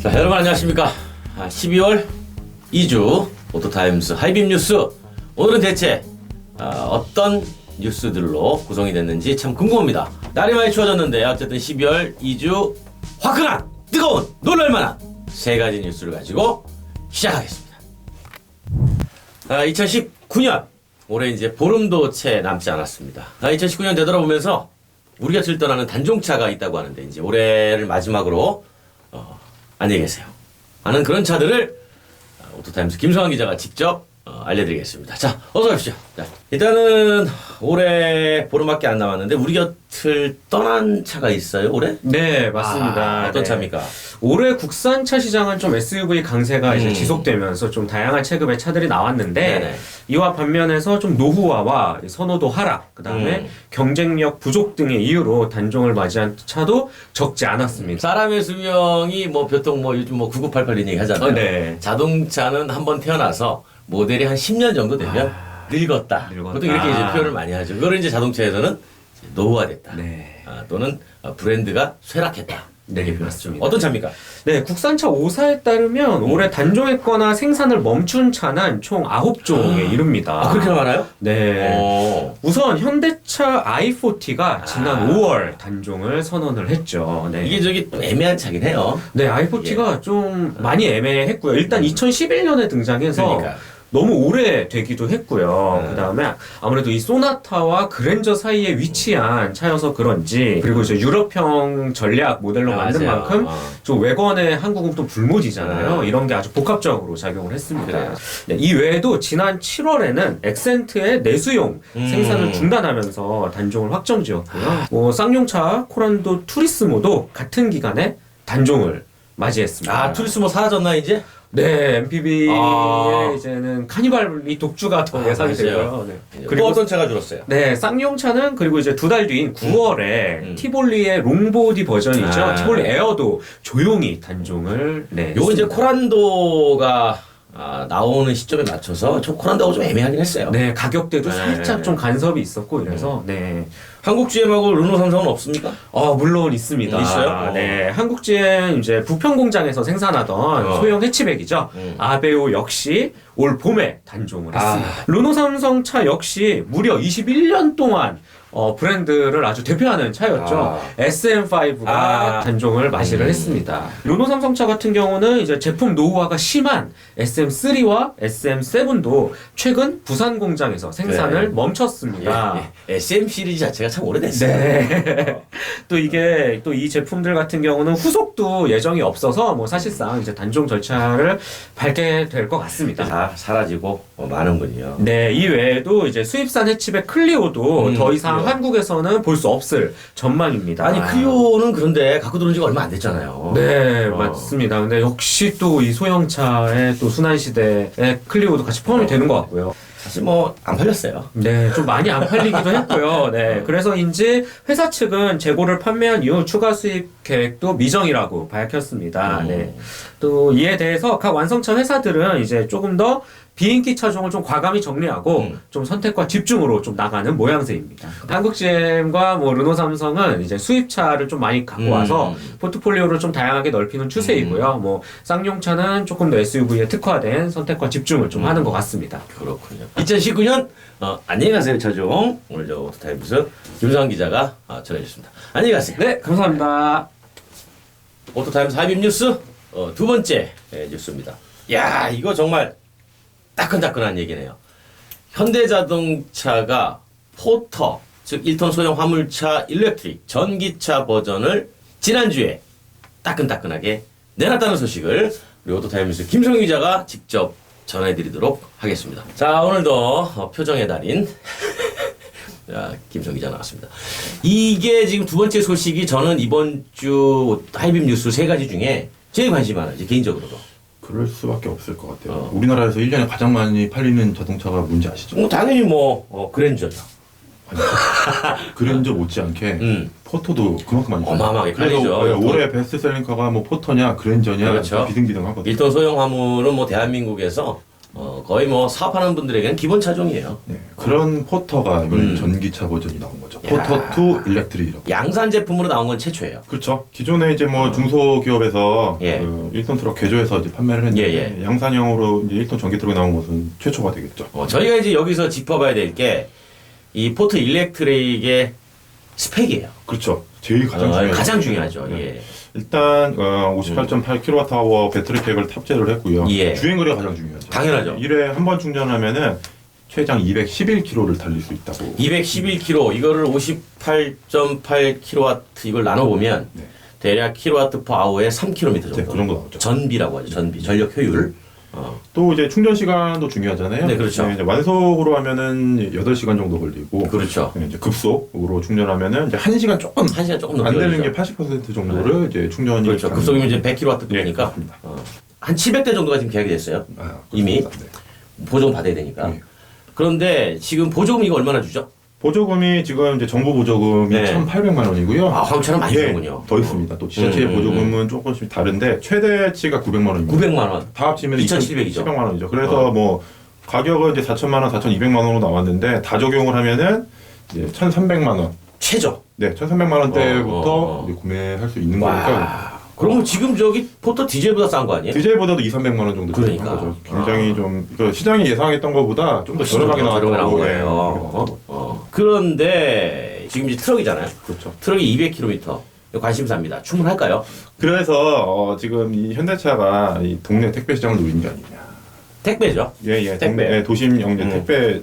자, 여러분 안녕하십니까. 12월 2주 오토타임스 하이빔 뉴스. 오늘은 대체 어떤 뉴스들로 구성이 됐는지 참 궁금합니다. 날이 많이 추워졌는데 어쨌든 12월 2주 화끈한 뜨거운 놀랄만한 세 가지 뉴스를 가지고 시작하겠습니다. 2019년 올해 이제 보름도 채 남지 않았습니다. 2019년 되돌아보면서 우리가 들떠나는 단종차가 있다고 하는데 이제 올해를 마지막으로 안녕히 계세요 하는 그런 차들을 오토타임스 김성환 기자가 직접 알려드리겠습니다. 자, 어서 오십시오. 자, 일단은 올해 보름밖에 안 남았는데 우리 곁을 떠난 차가 있어요 올해? 네, 맞습니다. 어떤 네. 차입니까? 올해 국산차 시장은 좀 SUV 강세가 이제 지속되면서 좀 다양한 체급의 차들이 나왔는데 네네. 이와 반면에서 좀 노후화와 선호도 하락, 그다음에 경쟁력 부족 등의 이유로 단종을 맞이한 차도 적지 않았습니다. 사람의 수명이 뭐 보통 뭐 요즘 뭐 9988 이런 얘기 하잖아요. 네. 자동차는 한번 태어나서 모델이 한 10년 정도 되면 늙었다. 보통 이렇게 이제 표현을 많이 하죠. 그거를 이제 자동차에서는 이제 노후화됐다. 네. 또는 브랜드가 쇠락했다. 네, 그렇습니다. 어떤 차입니까? 네, 국산차 5사에 따르면 올해 단종했거나 생산을 멈춘 차는 총 9종에 이릅니다. 그렇게 많아요? 네. 우선 현대차 i40가 지난 5월 단종을 선언을 했죠. 네. 이게 저기 애매한 차긴 해요. 네, i40가 좀 많이 애매했고요. 일단 2011년에 등장해서 그러니까. 너무 오래 되기도 했고요. 그 다음에 아무래도 이 소나타와 그랜저 사이에 위치한 차여서 그런지, 그리고 이제 유럽형 전략 모델로 만든 맞아요. 만큼 좀 외관에 한국은 또 불모지잖아요. 이런 게 아주 복합적으로 작용을 했습니다. 그래요. 네, 이 외에도 지난 7월에는 엑센트의 내수용 생산을 중단하면서 단종을 확정지었고요. 뭐 쌍용차 코란도 투리스모도 같은 기간에 단종을 맞이했습니다. 투리스모 사라졌나 이제? 네, MPV의 이제는 카니발이 독주가 더 예상이 되고요. 네. 그리고 어떤 차가 줄었어요? 네, 쌍용차는 그리고 이제 두 달 뒤인 9월에 티볼리의 롱보디 버전이죠. 티볼리 에어도 조용히 단종을 요거 이제 코란도가 나오는 시점에 맞춰서 좀 코란도하고 좀 애매하긴 했어요. 네, 가격대도 살짝 좀 간섭이 있었고 이래서 네. 한국 GM하고 르노 삼성은 없습니까? 물론 있습니다. 있어요? 네, 한국 GM 이제 부평 공장에서 생산하던 소형 해치백이죠. 아베오 역시 올 봄에 단종을 했습니다. 르노 삼성 차 역시 무려 21년 동안 브랜드를 아주 대표하는 차였죠. SM5가 단종을 맞이를 했습니다. 르노 삼성차 같은 경우는 이제 제품 노후화가 심한 SM3와 SM7도 최근 부산 공장에서 생산을 멈췄습니다. SM 시리즈 자체가 참 오래됐어요. 네. 또 이게 또 이 제품들 같은 경우는 후속도 예정이 없어서 뭐 사실상 이제 단종 절차를 밟게 될 것 같습니다. 다 사라지고 많은군요. 네, 이 외에도 이제 수입산 해치백 클리오도 더 이상 한국에서는 볼 수 없을 전망입니다. 아니 클리오는 그런데 갖고 들어온 지가 얼마 안 됐잖아요. 네, 맞습니다. 근데 역시 또 이 소형차의 또 순환시대에 클리오도 같이 포함이 되는 것 같고요. 사실 뭐 안 팔렸어요. 네, 좀 많이 안 팔리기도 했고요. 네, 그래서인지 회사 측은 재고를 판매한 이후 추가 수입 계획도 미정이라고 밝혔습니다. 네, 또 이에 대해서 각 완성차 회사들은 이제 조금 더 비인기 차종을 좀 과감히 정리하고 좀 선택과 집중으로 좀 나가는 모양새입니다. 한국 GM과 뭐 르노 삼성은 이제 수입차를 좀 많이 갖고 와서 포트폴리오를 좀 다양하게 넓히는 추세이고요. 뭐 쌍용차는 조금 더 SUV에 특화된 선택과 집중을 좀 하는 것 같습니다. 그렇군요. 2019년 안녕히 가세요 차종. 오늘 저 오토타임스 김성환 기자가 전해주셨습니다. 안녕히 가세요. 네, 감사합니다. 오토타임스 하이빔 뉴스 두 번째 뉴스입니다. 야, 이거 정말 따끈따끈한 얘기네요. 현대자동차가 포터, 즉 1톤 소형 화물차 일렉트릭 전기차 버전을 지난주에 따끈따끈하게 내놨다는 소식을 우리 오토타임스 김성희 기자가 직접 전해드리도록 하겠습니다. 자, 오늘도 표정의 달인 김성희 기자 나왔습니다. 이게 지금 두 번째 소식이 저는 이번 주 하이빔 뉴스 세 가지 중에 제일 관심이 많아요. 개인적으로도. 그럴 수밖에 없을 것 같아요. 우리나라에서 1년에 가장 많이 팔리는 자동차가 뭔지 아시죠? 당연히 그랜저죠. 그랜저 못지않게 포터도 그만큼 많이 팔려요. 어마어마하게 팔리죠. 올해 베스트셀링카가 뭐 포터냐 그랜저냐 그렇죠. 비등비등하거든요. 1톤 소형 화물은 뭐 대한민국에서 거의 뭐 사업하는 분들에게는 기본 차종이에요. 네, 그런 포터가 이번에 전기차 버전이 나온 거죠. 포터2 일렉트릭이라고. 양산 제품으로 나온 건 최초예요. 그렇죠. 기존에 이제 뭐 중소기업에서 예. 그 1톤 트럭 개조해서 이제 판매를 했는데 예, 양산형으로 이제 1톤 전기 트럭이 나온 것은 최초가 되겠죠. 저희가 이제 여기서 짚어봐야 될 게 이 포트 일렉트릭의 스펙이에요. 그렇죠. 제일 가장 중요하죠. 가장 중요하죠. 네. 예. 일단 58.8kWh 배터리팩을 탑재를 했고요. 예. 주행거리가 가장 중요하죠. 당연하죠. 1회 한 번 충전하면은 최장 211km를 달릴 수 있다고. 211kW 이거를 58.8kW 이걸 나눠보면 네. 대략 kWh/에 3km 정도. 네, 그 정도 나오죠. 전비라고 하죠. 전비, 전력 효율. 또 이제 충전 시간도 중요하잖아요. 네, 그렇죠. 이제 완속으로 하면은 8시간 정도 걸리고. 그렇죠. 이제 급속으로 충전하면 이제 1시간 조금 1시간 조금 안 넘게 되는 게 걸리죠. 80% 정도를 이제 충전이 그렇죠. 가능해요. 급속이면 이제 100kW니까 예, 그렇습니다. 한 700대 정도가 지금 계약이 됐어요. 아, 이미 그렇습니다. 네. 보조금 받아야 되니까. 네. 그런데 지금 보조금 이거 얼마나 주죠? 보조금이 지금 이제 정부 보조금이 네. 1,800만 원이고요. 아, 화물차는 많이 예, 주는군요. 더 있습니다. 또 지자체 보조금은 조금씩 다른데 최대치가 900만 원입니다. 900만 원. 다 합치면 2,700 이죠. 700만 원이죠. 그래서 뭐 가격은 이제 4천만 원, 4,200만 원으로 나왔는데 다 적용을 하면은 이제 1,300만 원. 최저. 네, 1,300만 원대부터 어. 이제 구매할 수 있는 거니까 와. 그러면 지금 저기 포터 디젤보다 싼 거 아니에요? 디젤보다도 2,300만 원 정도 그러니까. 저렴한 거죠. 굉장히 좀 이거 시장이 예상했던 것보다 좀 더 저렴하게 저렴하게 나온 나왔다고 거예요. 그런데 지금 이제 트럭이잖아요. 그렇죠. 트럭이 200km. 관심사입니다. 충분할까요? 그래서 지금 이 현대차가 이 동네 택배 시장을 노리는 게 아니냐. 택배죠. 예. 택배. 동네, 도심형 이제 택배.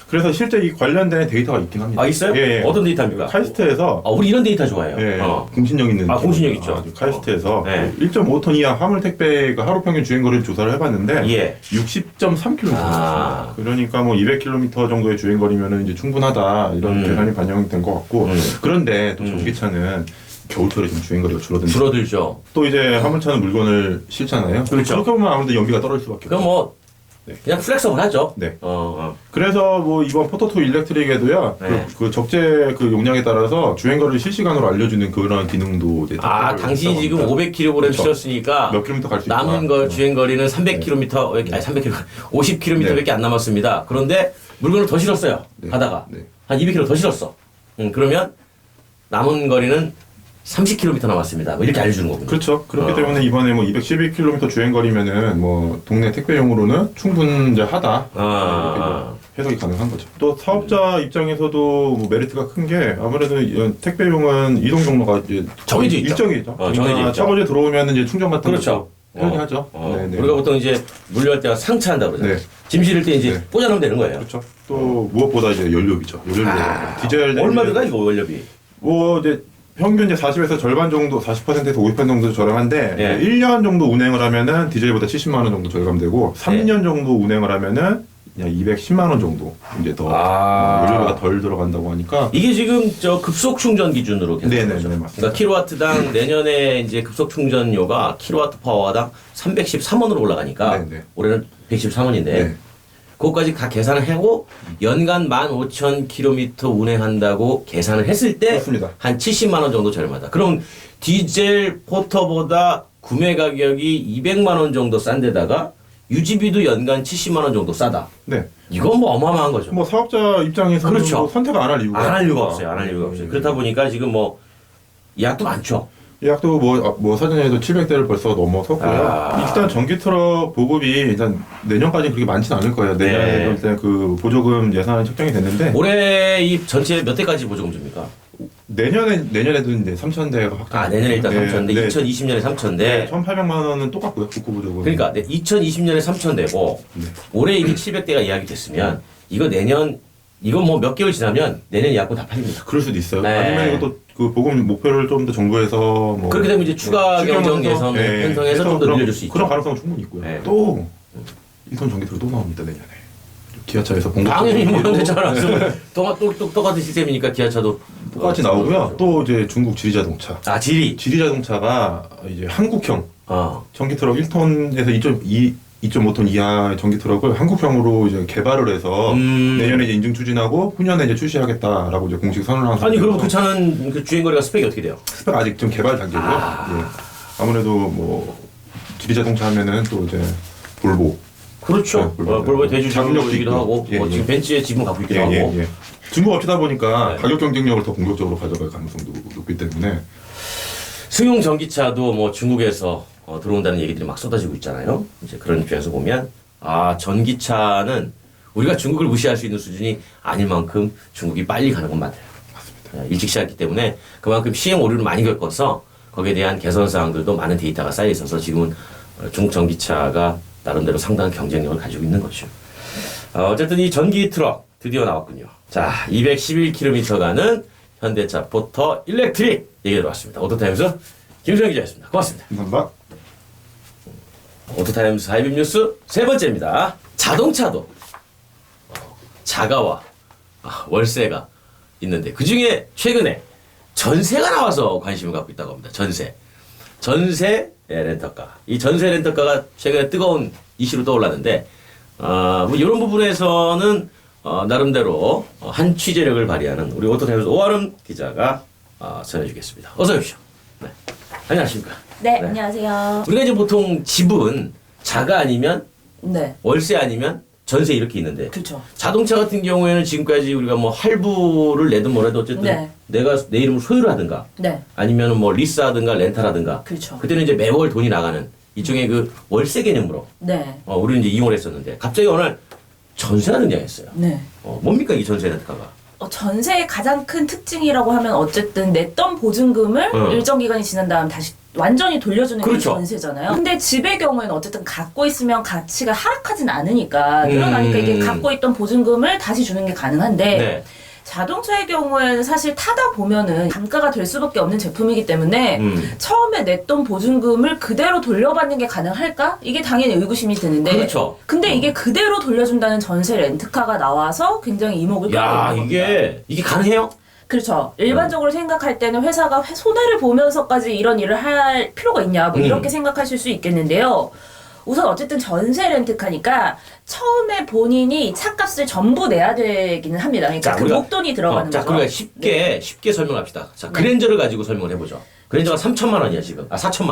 그래서 실제 이 관련된 데이터가 있긴 합니다. 아, 있어요? 예. 어떤 데이터입니까? 카이스트에서 우리 이런 데이터 좋아해요. 예, 공신력 있는 공신력 있죠. 카이스트에서 네. 1.5톤 이하 화물 택배가 하루 평균 주행 거리를 조사를 해봤는데 예. 60.3km. 아. 그러니까 뭐 200km 정도의 주행 거리면은 이제 충분하다 이런 계산이 반영된 것 같고. 그런데 또 전기차는 겨울철에 좀 주행 거리가 줄어든다. 줄어들죠. 또 이제 화물차는 물건을 실잖아요. 그렇죠. 그렇게 보면 아무래도 연비가 떨어질 수밖에 그럼 없죠. 뭐 네. 그냥 플렉서블 하죠. 네. 어. 그래서 뭐 이번 포터2 일렉트릭에도요. 네. 그 적재 그 용량에 따라서 주행 거리를 실시간으로 알려주는 그런 기능도 이제 당신이 지금 있다고 500km 그렇죠. 실었으니까 몇 킬로미터 갈 수 있다. 남은 거 주행 거리는 300km, 아니 300km, 50km밖에 네. 안 남았습니다. 그런데 물건을 더 실었어요. 네. 가다가 네. 한 200km 더 실었어. 그러면 남은 거리는 30km 남았습니다. 뭐 이렇게 알려주는 거군요. 그렇죠. 그렇기 때문에 이번에 뭐 211km 주행 거리면은 뭐 동네 택배용으로는 충분하다. 이렇게 뭐 해석이 가능한 거죠. 또 사업자 입장에서도 뭐 메리트가 큰 게 아무래도 이 택배용은 이동 경로가 이제 정해져 있죠. 일정이 있죠. 정해져 있죠. 차고지에 들어오면 이제 충전 같은 그렇죠. 것도 편리하죠. 네네. 우리가 보통 이제 물류할 때가 상차한다 그러잖아요. 네. 짐 실을 때 이제 네. 꽂아놓으면 되는 거예요. 그렇죠. 또 무엇보다 이제 연료비죠. 연료비. 디젤 얼마 들어가 이거 원료비? 뭐 이제 평균 이제 40에서 절반 정도, 40%에서 50% 정도 저렴한데 예. 1년 정도 운행을 하면은 디젤보다 70만 원 정도 절감되고 3년 정도 운행을 하면은 그냥 210만 원 정도 이제 더 연료가 덜 들어간다고 하니까 이게 지금 저 급속 충전 기준으로 계산 네네, 거죠. 네, 맞습니다. 그러니까 킬로와트당 내년에 이제 급속 충전료가 킬로와트 파워당 313원으로 올라가니까 네네. 올해는 113원인데 네. 그것까지 다 계산을 하고 연간 15,000km 운행한다고 계산을 했을 때 그렇습니다. 한 70만 원 정도 저렴하다. 그럼 디젤 포터보다 구매 가격이 200만 원 정도 싼 데다가 유지비도 연간 70만 원 정도 싸다. 네. 이건 뭐 어마어마한 거죠. 뭐 사업자 입장에서는 그렇죠. 뭐 선택 안 할 이유가 안 할 이유가 없어요. 안 할 이유가 없어요. 그렇다 보니까 지금 뭐 예약도 많죠. 예약도 뭐 사전에도 700대를 벌써 넘어섰고요. 일단 전기 트럭 보급이 일단 내년까지 그렇게 많지는 않을 거예요. 내년에 일단 그 보조금 예산이 책정이 됐는데 올해 이 전체 몇 대까지 보조금 줍니까? 내년에도 이제 3,000대가 확정. 내년에 일단 3,000대, 네. 2020년에 3,000대. 1,800만 원은 똑같고요. 국고 보조금. 그러니까 2020년에 3,000대고 네. 올해 이미 700대가 예약이 됐으면 이거 내년 이건 뭐 몇 개월 지나면 내년 예약분 다 팔립니다. 그럴 수도 있어요. 네. 아니면 이것도 그 보금 목표를 좀 더 정부에서 뭐 그렇게 되면 이제 추가 경정 예산 편성해서 좀 더 늘려줄 수 있죠. 그런 가능성은 충분히 있고요. 네. 또 1톤 전기차로 또 나옵니다 내년에. 기아차에서 공급 당연히 뭐 현대차랑 똑같은 시스템이니까 기아차도 똑같이 나오고요. 또 이제 중국 지리자동차. 지리. 지리자동차가 이제 한국형 어. 전기 트럭 1톤에서 2.5톤 이하 전기 트럭을 한국형으로 이제 개발을 해서 내년에 이제 인증 추진하고 후년에 이제 출시하겠다라고 이제 공식 선언을 한 아니 그럼 상태에서 그 차는 그 주행거리가 스펙이 어떻게 돼요? 스펙 아직 좀 개발 단계고요. 예. 아무래도 뭐 지리자동차 하면은 또 이제 볼보, 그렇죠. 네, 볼보의 볼보의 대주 자금력도 자금력이기도 있고. 하고, 예, 뭐 예. 지금 벤츠에 지분 갖고 있기도 하고. 예. 중국 업체다 보니까 네. 가격 경쟁력을 더 공격적으로 가져갈 가능성도 높기 때문에 승용 전기차도 뭐 중국에서 들어온다는 얘기들이 막 쏟아지고 있잖아요. 이제 그런 입장에서 보면 전기차는 우리가 중국을 무시할 수 있는 수준이 아닐 만큼 중국이 빨리 가는 건 맞아요. 맞습니다. 일찍 시작했기 때문에 그만큼 시행 오류를 많이 겪어서 거기에 대한 개선 사항들도 많은 데이터가 쌓여 있어서 지금은 중국 전기차가 나름대로 상당한 경쟁력을 가지고 있는 거죠. 어쨌든 이 전기 트럭 드디어 나왔군요. 자, 211km 가는 현대차 포터 일렉트릭 얘기 들어왔습니다. 오토타임스 김수영 기자였습니다. 고맙습니다. 감사합니다. 오토타임스 하이빔 뉴스 세 번째입니다. 자동차도 자가와 월세가 있는데 그 중에 최근에 전세가 나와서 관심을 갖고 있다고 합니다. 전세 렌터카. 이 전세 렌터카가 최근에 뜨거운 이슈로 떠올랐는데 뭐 이런 부분에서는 나름대로 한 취재력을 발휘하는 우리 오토타임스 오아름 기자가 전해주겠습니다. 어서 오십시오. 네. 안녕하십니까? 네, 안녕하세요. 우리가 이제 보통 집은 자가 아니면 네, 월세 아니면 전세 이렇게 있는데 그렇죠. 자동차 같은 경우에는 지금까지 우리가 뭐 할부를 내든 뭐라도 어쨌든 네. 내가 내 이름으로 소유를 하든가 네, 아니면 뭐 리스하든가 렌탈하든가 그렇죠. 그때는 이제 매월 돈이 나가는 일종의 그 월세 개념으로 네, 우리는 이제 이용을 했었는데 갑자기 어느 날 전세가 등장했어요. 네. 뭡니까 이 전세 렌터카가? 전세의 가장 큰 특징이라고 하면 어쨌든 냈던 보증금을 일정 기간이 지난 다음 다시 완전히 돌려주는 게 그렇죠. 전세잖아요. 근데 집의 경우에는 어쨌든 갖고 있으면 가치가 하락하진 않으니까 늘어나니까 이게 갖고 있던 보증금을 다시 주는 게 가능한데 네. 자동차의 경우에는 사실 타다 보면은 감가가 될 수밖에 없는 제품이기 때문에 처음에 냈던 보증금을 그대로 돌려받는 게 가능할까? 이게 당연히 의구심이 드는데 그렇죠. 근데 이게 그대로 돌려준다는 전세 렌트카가 나와서 굉장히 이목을 끌고 야 있는 겁니다. 이게 가능해요? 그렇죠. 일반적으로 생각할 때는 회사가 손해를 보면서까지 이런 일을 할 필요가 있냐 뭐 이렇게 생각하실 수 있겠는데요. 우선 어쨌든 전세 렌트카니까 처음에 본인이 차값을 전부 내야 되기는 합니다. 그러니까 그 목돈이 들어가는 자, 거죠. 우리가 쉽게 설명합시다. 자, 그랜저를 가지고 설명을 해보죠. 그랜저가 3천만 원이야 지금. 4천만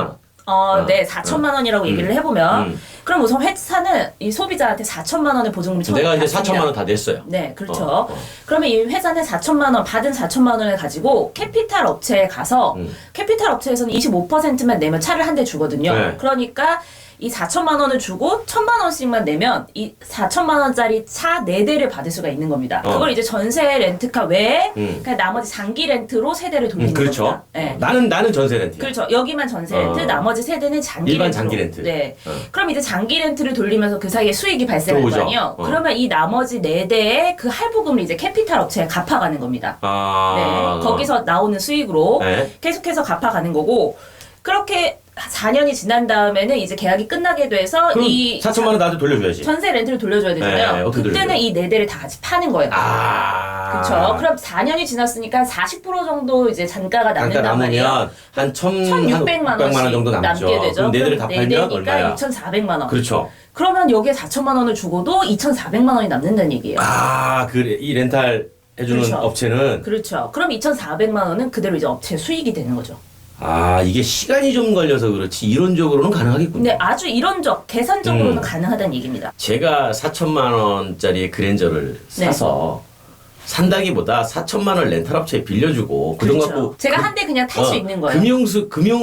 원. 네, 4천만 원이라고 얘기를 해보면 그럼 우선 회사는 이 소비자한테 4천만 원의 보증금을 처음에 내가 이제 받습니다. 4천만 원 다 냈어요. 네, 그렇죠. 그러면 이 회사는 4천만 원, 받은 4천만 원을 가지고 캐피탈 업체에 가서 캐피탈 업체에서는 25%만 내면 차를 한 대 주거든요. 네. 그러니까 이 4천만 원을 주고 1,000만 원씩만 내면 이 4천만 원짜리 차 4대를 받을 수가 있는 겁니다. 그걸 이제 전세 렌트카 외에 그냥 나머지 장기 렌트로 세대를 돌리는 그렇죠. 겁니다. 네. 나는 전세 렌트야. 그렇죠. 여기만 전세 렌트, 나머지 세대는 장기 일반 렌트로. 장기 렌트. 네. 그럼 이제 장기 렌트를 돌리면서 그 사이에 수익이 발생할 들어오죠. 거 아니에요. 그러면 이 나머지 4대의 그 할부금을 이제 캐피탈 업체에 갚아가는 겁니다. 네. 거기서 나오는 수익으로 네. 계속해서 갚아가는 거고 그렇게 4년이 지난 다음에는 이제 계약이 끝나게 돼서 그럼 이 4천만 원 나한테 돌려줘야지. 전세 렌트를 돌려줘야 되잖아요. 네, 어떻게 그때는 돌려줘요? 이 4대를 다 같이 파는 거예요. 그렇죠. 그럼 4년이 지났으니까 40% 정도 이제 잔가가 단가 남는단 말이에요. 남으면 한 1,600만 1,600만 원 정도 남죠. 남게 되죠. 그럼 네대를 다 팔면 얼마야? 2,400만 원. 그렇죠. 그러면 여기에 4천만 원을 주고도 2,400만 원이 남는다는 얘기예요. 그래. 이 렌탈 해주는 그렇죠. 업체는 그렇죠. 그럼 2,400만 원은 그대로 이제 업체 수익이 되는 거죠. 이게 시간이 좀 걸려서 그렇지 이론적으로는 가능하겠군요. 근데 아주 이론적, 계산적으로는 음. 가능하다는 얘기입니다. 제가 4천만 원짜리 그랜저를 네. 사서 산다기보다 4천만 원 렌탈 업체에 빌려주고 그돈 그렇죠. 갖고 제가 한 대 그냥 탈 수 있는 거예요. 금융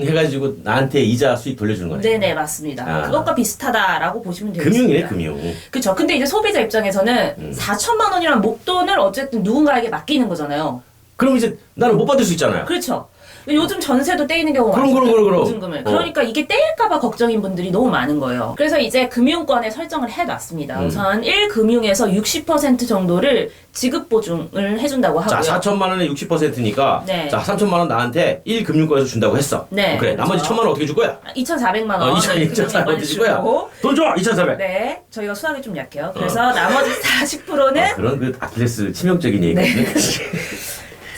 해가지고 나한테 이자 수익 돌려주는 거네. 네네, 맞습니다. 그것과 비슷하다라고 보시면 되겠습니다. 금융이네 금융. 그렇죠. 근데 이제 소비자 입장에서는 4천만 원이란 목돈을 어쨌든 누군가에게 맡기는 거잖아요. 그럼 이제 나는 못 받을 수 있잖아요. 그렇죠. 요즘 전세도 떼이는 경우가 그럼. 많잖아요. 보증금을. 그러니까 이게 떼일까봐 걱정인 분들이 너무 많은 거예요. 그래서 이제 금융권에 설정을 해놨습니다. 우선 1금융에서 60% 정도를 지급 보증을 해준다고 하고요. 자, 4천만 원에 60%니까 네. 자, 3천만 원 나한테 1금융권에서 준다고 했어. 네, 그래. 그렇죠. 나머지 1천만 원 어떻게 줄 거야? 2,400만 원. 2,400원 줄 거야. 돈 줘. 2,400. 네, 저희가 수학이 좀 약해요. 그래서 나머지 40%는 그런 그 아킬레스 치명적인 얘기거든요.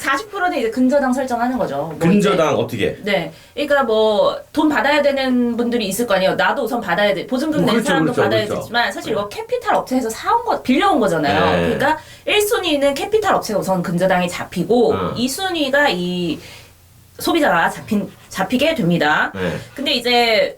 40%는 이제 근저당 설정하는 거죠. 뭐 근저당 어떻게? 이제, 네, 그러니까 뭐 돈 받아야 되는 분들이 있을 거 아니에요. 나도 우선 받아야 돼. 보증금 낸 그렇죠, 사람도 그렇죠, 받아야 그렇죠. 되지만 사실 이거 캐피탈 업체에서 사온 거 빌려온 거잖아요. 네. 그러니까 1순위는 캐피탈 업체가 우선 근저당이 잡히고 2순위가 이 소비자가 잡히게 됩니다. 네. 근데 이제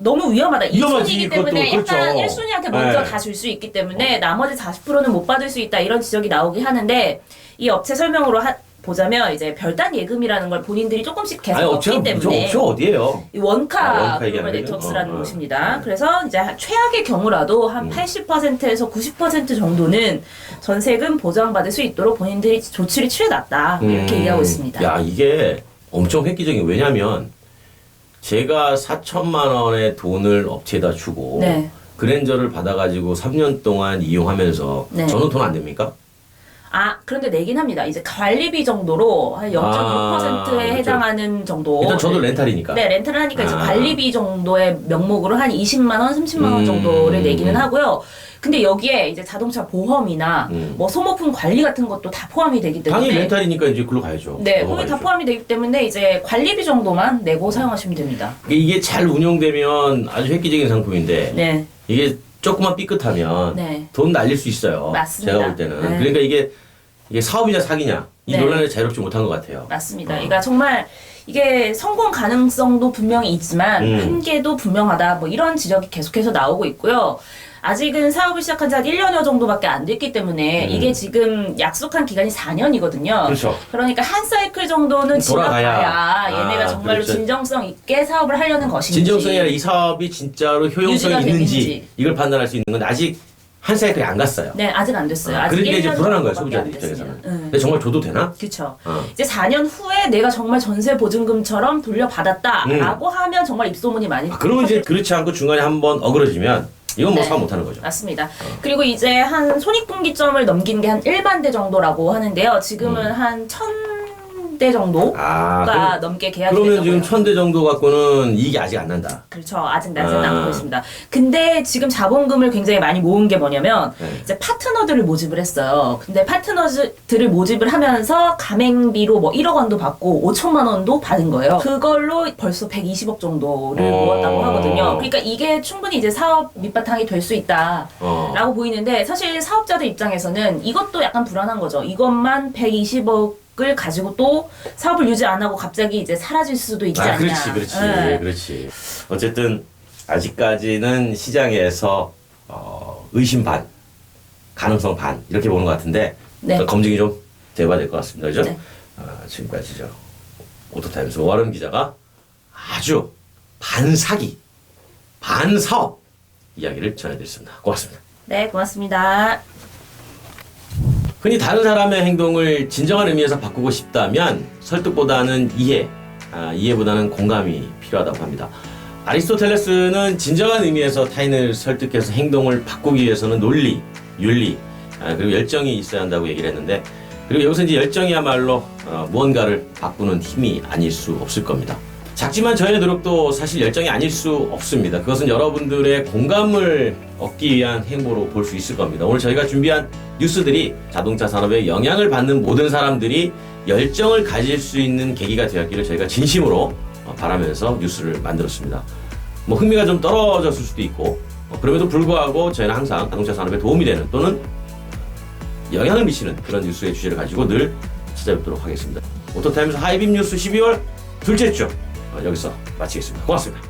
너무 위험하다. 위험하지, 2순위이기 때문에 그것도. 약간 그렇죠. 1순위한테 먼저 네. 다 줄 수 있기 때문에 나머지 40%는 못 받을 수 있다 이런 지적이 나오긴 하는데 이 업체 설명으로 보자면 이제 별단 예금이라는 걸 본인들이 조금씩 계속 아니, 넣기 업체가 때문에 업체가 어디예요? 이 원카 원카 글로벌 얘기하는 네트워크스라는 거죠? 곳입니다. 그래서 이제 최악의 경우라도 한 80%에서 90% 정도는 전세금 보장받을 수 있도록 본인들이 조치를 취해놨다 이렇게 얘기하고 있습니다. 야, 이게 엄청 획기적인. 왜냐면 제가 4천만 원의 돈을 업체에다 주고 네. 그랜저를 받아가지고 3년 동안 이용하면서 네. 저는 돈 안 됩니까? 그런데 내긴 합니다. 이제 관리비 정도로 한 0.6%에 그렇죠. 해당하는 정도. 일단 저도 렌탈이니까. 네, 렌탈을 하니까 이제 아. 관리비 정도의 명목으로 한 20만 원, 30만 원 정도를 내기는 하고요. 근데 여기에 이제 자동차 보험이나 뭐 소모품 관리 같은 것도 다 포함이 되기 때문에 당연히 렌탈이니까 이제 글로 가야죠. 네, 거기 다 넘어가야죠. 포함이 되기 때문에 이제 관리비 정도만 내고 사용하시면 됩니다. 이게 잘 운영되면 아주 획기적인 상품인데 네. 이게 조금만 삐끗하면 네. 돈 날릴 수 있어요. 맞습니다. 제가 볼 때는. 네. 그러니까 이게 사업이냐 사기냐 이 네. 논란을 자유롭지 못한 것 같아요. 맞습니다. 그러니까 정말 이게 성공 가능성도 분명히 있지만 한계도 분명하다. 뭐 이런 지적이 계속해서 나오고 있고요. 아직은 사업을 시작한 지 한 1년여 정도밖에 안 됐기 때문에 이게 지금 약속한 기간이 4년이거든요. 그렇죠. 그러니까 한 사이클 정도는 돌아가야. 지나가야 얘네가 정말로 그렇죠. 진정성 있게 사업을 하려는 것인지. 진정성이 아니라 이 사업이 진짜로 효용성이 유지가 있는지 되는지. 이걸 판단할 수 있는 건 아직 한 사이클이 안 갔어요. 네, 아직 안 됐어요. 아직 그러니까 이제 1년 불안한 거예요, 정도밖에 안 소비자들 입장에서는. 됐습니다. 근데 정말 줘도 되나? 그렇죠. 어. 이제 4년 후에 내가 정말 전세 보증금처럼 돌려받았다라고 하면 정말 입소문이 많이. 그러면 이제 그렇지 않고 중간에 한번 어그러지면 이건 뭐 네. 사업 못하는 거죠. 맞습니다. 그리고 이제 한 손익분기점을 넘긴 게 한 1만 대 정도라고 하는데요. 지금은 한 1,000대 정도가 그럼- 넘게 계약이 그러면 됐다고요. 지금 1,000대 정도 갖고는 이익이 아직 안 난다. 그렇죠. 아직 나지는 아. 않고 있습니다. 근데 지금 자본금을 굉장히 많이 모은 게 뭐냐면 네. 이제 파트너들을 모집을 했어요. 근데 파트너들을 모집을 하면서 가맹비로 뭐 1억 원도 받고 5천만 원도 받은 거예요. 그걸로 벌써 120억 정도를 모았다고 하거든요. 그러니까 이게 충분히 이제 사업 밑바탕이 될 수 있다라고 보이는데 사실 사업자들 입장에서는 이것도 약간 불안한 거죠. 이것만 120억을 가지고 또 사업을 유지 안 하고 갑자기 이제 사라질 수도 있지 않냐. 그렇지. 네. 그렇지. 어쨌든 아직까지는 시장에서 의심 반, 가능성 반 이렇게 보는 것 같은데 네. 검증이 좀 돼봐야 될 것 같습니다. 그죠? 네. 지금까지 오토타임스 워런 기자가 아주 반사기, 반사업 이야기를 전해드렸습니다. 고맙습니다. 네, 고맙습니다. 흔히 다른 사람의 행동을 진정한 의미에서 바꾸고 싶다면 설득보다는 이해보다는 공감이 필요하다고 합니다. 아리스토텔레스는 진정한 의미에서 타인을 설득해서 행동을 바꾸기 위해서는 논리, 윤리, 그리고 열정이 있어야 한다고 얘기를 했는데, 그리고 여기서 이제 열정이야말로 무언가를 바꾸는 힘이 아닐 수 없을 겁니다. 작지만 저희의 노력도 사실 열정이 아닐 수 없습니다. 그것은 여러분들의 공감을 얻기 위한 행보로 볼 수 있을 겁니다. 오늘 저희가 준비한 뉴스들이 자동차 산업에 영향을 받는 모든 사람들이 열정을 가질 수 있는 계기가 되었기를 저희가 진심으로 바라면서 뉴스를 만들었습니다. 뭐 흥미가 좀 떨어졌을 수도 있고 그럼에도 불구하고 저희는 항상 자동차 산업에 도움이 되는 또는 영향을 미치는 그런 뉴스의 주제를 가지고 늘 찾아뵙도록 하겠습니다. 오토타임스 하이빔 뉴스 12월 둘째 주 여기서 마치겠습니다. 고맙습니다.